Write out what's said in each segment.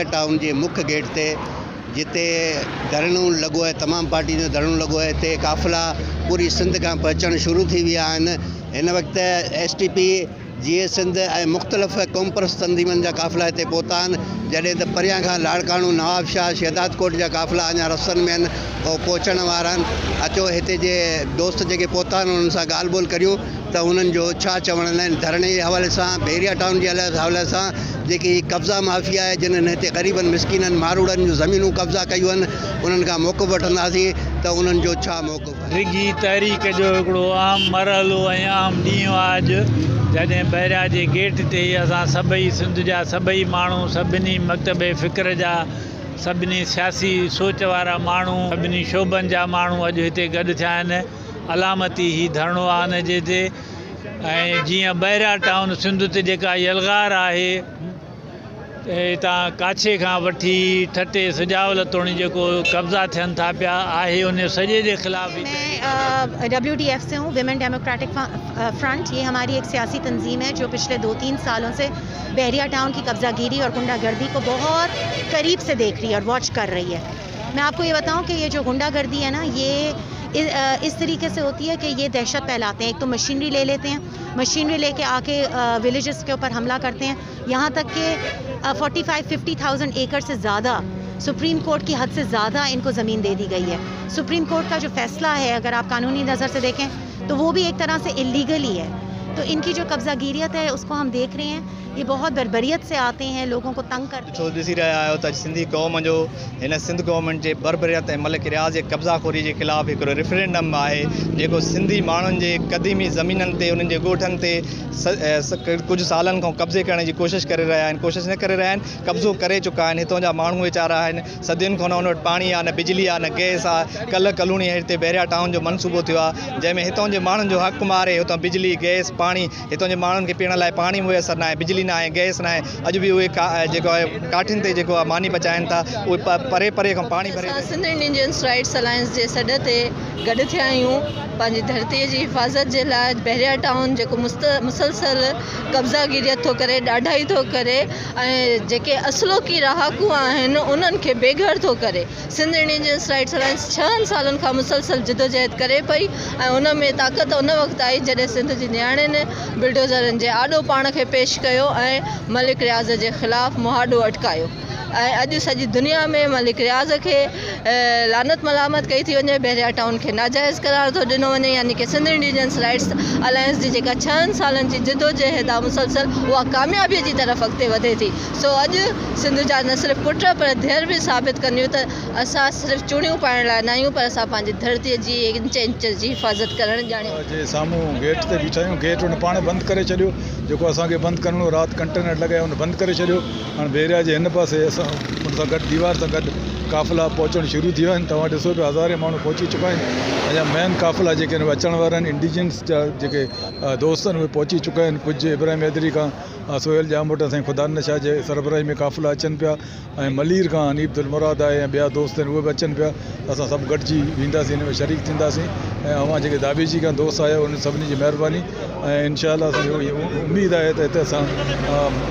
Bairiya town के मुख्य gate ते जिते धरणो लगो है, तमाम पार्टी जो धरणो लगो है, हिते काफ़िला पूरी सिंध का पहुँचण शुरू थी विया आहिनि। हिन वक्त STP जीए सिंध ऐं मुख़्तलिफ़ क़ौमपरस्त तंज़ीमनि जा काफ़िला हिते पहुता आहिनि, जॾहिं त परियां खां लाड़काणू, नवाबशाह, शहदाद कोट जा काफ़िला अञा रस्तनि में आहिनि ऐं पहुचण वारा आहिनि। अचो हिते जे दोस्त जेके पहुता आहिनि उन्हनि सां ॻाल्हि ॿोल करियूं त उन्हनि जो छा चवण आहिनि धरणे जे हवाले सां, बैरिया टाउन जे हवाले सां, जेकी कब्ज़ा माफ़िया आहे जिन्हनि हिते ग़रीबनि मिसकिननि मारूड़नि जूं ज़मीनूं कब्ज़ा कयूं आहिनि, उन्हनि खां मौक़िफ़ वठंदासीं त उन्हनि जो छा मौक़िफ़ आहे। डिघी तहरीक जो हिकिड़ो आम मरहलो ऐं आम ॾींहुं आहे अॼु, जॾहिं बैरिया जे गेट ते असां सभई सिंध जा सभई माण्हू, सभिनी मकतब फ़िक्र जा, सभिनी सियासी सोच वारा माण्हू, सभिनी शोबनि जा माण्हू अॼु हिते गॾु थिया आहिनि। अलामती ही धरणो आहे हिन जे ते। ऐं जीअं बैरिया टाउन सिंध ते जेका यलगार आहे, हितां काछे खां वठी ठटे सजावल तोणी जेको कब्ज़ा थियनि था पिया आहे, उन सॼे जे ख़िलाफ़। मैं WDF से हूँ, विमेन डेमोक्रेटिक फ्रंट। ये हमारी एक सियासी तंजीम है जो पिछले 2-3 सालों से बैरिया टाउन की कब्ज़ागिरी और गुंडागर्दी को बहुत करीब से देख रही है और वॉच कर रही है। मैं आपको ये बताऊं कि ये जो गुंडागर्दी है ना, ये इस तरीके से होती है कि ये दहशत फैलाते हैं। एक तो मशीनरी ले लेते हैं, मशीनरी लेके आके विलेजेस के ऊपर हमला करते हैं। यहाँ तक कि 45-50,000 एकड़ से ज़्यादा, सुप्रीम कोर्ट की हद से ज़्यादा इनको ज़मीन दे दी गई है। सुप्रीम कोर्ट का जो फैसला है, अगर आप कानूनी नज़र से देखें तो वो भी एक तरह से इलीगल ही है। तो इनकी जो कब्ज़ागिरियत है उसको हम देख रहे हैं, ये बहुत बर्बरियत से आते हैं, लोगों को तंग कर। छो ॾिसी रहिया आहियो त सिंधी क़ौम जो हिन सिंध गवर्नमेंट जे बर्बरियत ऐं मलिक रियाज़ जे कब्ज़ाखोरी जे ख़िलाफ़ु हिकिड़ो रेफरेंडम आहे, जेको सिंधी माण्हुनि जे क़दीमी ज़मीननि ते, उन्हनि जे ॻोठनि ते कुझु सालनि खां कब्ज़े करण जी कोशिशि करे रहिया आहिनि, कोशिशि न करे रहिया आहिनि, कब्ज़ो करे चुका आहिनि। हितां जा माण्हू वीचारा आहिनि, सदियुनि खां न हुन वटि पाणी आहे, न बिजली आहे, न गैस आहे। कल्ह कलूणी हिते बैरिया टाउन जो मनसूबो थियो आहे, जंहिंमें हितां जे माण्हुनि जो हक़ मारे, हुतां बिजली, गैस, पाणी, हितां जे माण्हुनि खे पीअण लाइ पाणी मुयसरु न आहे, बिजली न आहे, गैस न आहे। अॼु बि उहे जेको आहे काठियुनि ते जेको आहे मानी पचाइनि था, उहे परे परे खां पाणी भरे। सिंध इंडियंस राइट्स अलायंस जे सॾ ते गॾु थिया आहियूं पंहिंजी धरतीअ जी हिफ़ाज़त जे लाइ। बैरिया टाउन जेको मुसलसल कब्ज़ागिरियत थो करे, ॾाढाई थो करे, ऐं जेके असलोकी रहाकू आहिनि उन्हनि खे बेघर थो करे। सिंध इंडियंस राइट्स अलायंस 6 सालनि खां मुसलसल जिदोजहद करे पई, ऐं उन में ताक़त उन वक़्तु आई जॾहिं सिंध जी नियाणियुनि बिल्डोज़रनि जे आॾो पाण खे पेश कयो ऐं मलिक रियाज़ जे ख़िलाफ़ु मुहाॾो अटकायो। ऐं अॼु सॼी दुनिया में मलिक रियाज़ खे लानत मलामत कई थी वञे, बैरिया टाउन खे नाजाइज़ करार थो ॾिनो वञे, यानी कि सिंध इंडियंस राइट्स अलायंस जी जेका 6 सालनि जी जिदोजहद आहे मुसलसल, उहा कामयाबीअ जी तरफ़ अॻिते वधे थी। सो अॼु सिंध जा न सिर्फ़ु पुट पर धीअर बि साबित कंदियूं त असां सिर्फ़ु चूड़ियूं पाइण लाइ न आहियूं, पर असां पंहिंजी धरतीअ जी इंच इंच जी हिफ़ाज़त करणु ॼाणियूं। जे साम्हूं गेट ते बीठा आहियूं, गेट हुन पाण बंदि करे छॾियो, जेको असांखे बंदि करिणो, राति कंटेनर लॻाया हुन बंदि करे छॾियो। हाणे बैरिया जे हिन पासे असां उन सां गॾु दीवार सां गॾु काफ़िला पहुचणु शुरू थी विया आहिनि। तव्हां ॾिसो पिया हज़ारे माण्हू पहुची चुका आहिनि। अञा मेन काफ़िला जेके आहिनि अचण वारा आहिनि, इंडिजन्स जा जेके दोस्त आहिनि उहे पहुची चुका आहिनि। कुझु इब्राहिम हैदरी खां सोहेल जामोट साईं ख़ुदा नशा जे सरबराही में काफ़िला अचनि पिया, ऐं मलीर खां हनीफ़ुल मुराद आहे ऐं ॿिया दोस्त आहिनि उहे बि अचनि पिया। असां सभु गॾिजी वेंदासीं, हिन में शरीक थींदासीं। ऐं अवां जेके दाबेजी खां दोस्त आया उन सभिनी जी महिरबानी, ऐं इनशाअल्लाह असांजो उमेदु आहे त हिते असां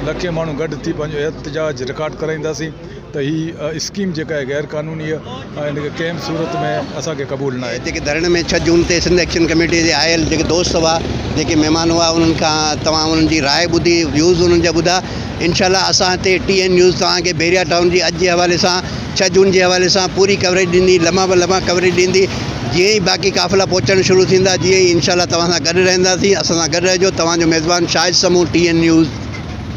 लखे माण्हू गॾु थी पंहिंजो एहतजाज रिकॉर्ड कराईंदासीं त हीअ स्कीम जेका आहे गैर क़ानूनी आहे ऐं हिनखे कंहिं बि सूरत में असांखे क़बूल न आहे। जेके धरण में 6 जून ते सिंध एक्शन कमेटी जे आयल जेके दोस्त हुआ, जेके महिमान हुआ, उन्हनि खां तव्हां उन्हनि जी राय ॿुधी, व्यूज़ उन्हनि जा ॿुधा। इनशाअल्लाह असां हिते TN न्यूज़ तव्हांखे बैरिया टाउन जी अॼु जे हवाले सां, 6 जून जे हवाले सां पूरी कवरेज ॾींदी, लम्हा कवरेज ॾींदी। जीअं ई बाक़ी काफ़िला पहुचणु शुरू थींदा, जीअं ई इनशाअल्लाह तव्हां सां गॾु रहंदासीं। असां सां गॾु रहिजो। तव्हांजो मेज़बान शाहिद समूह, TN न्यूज़।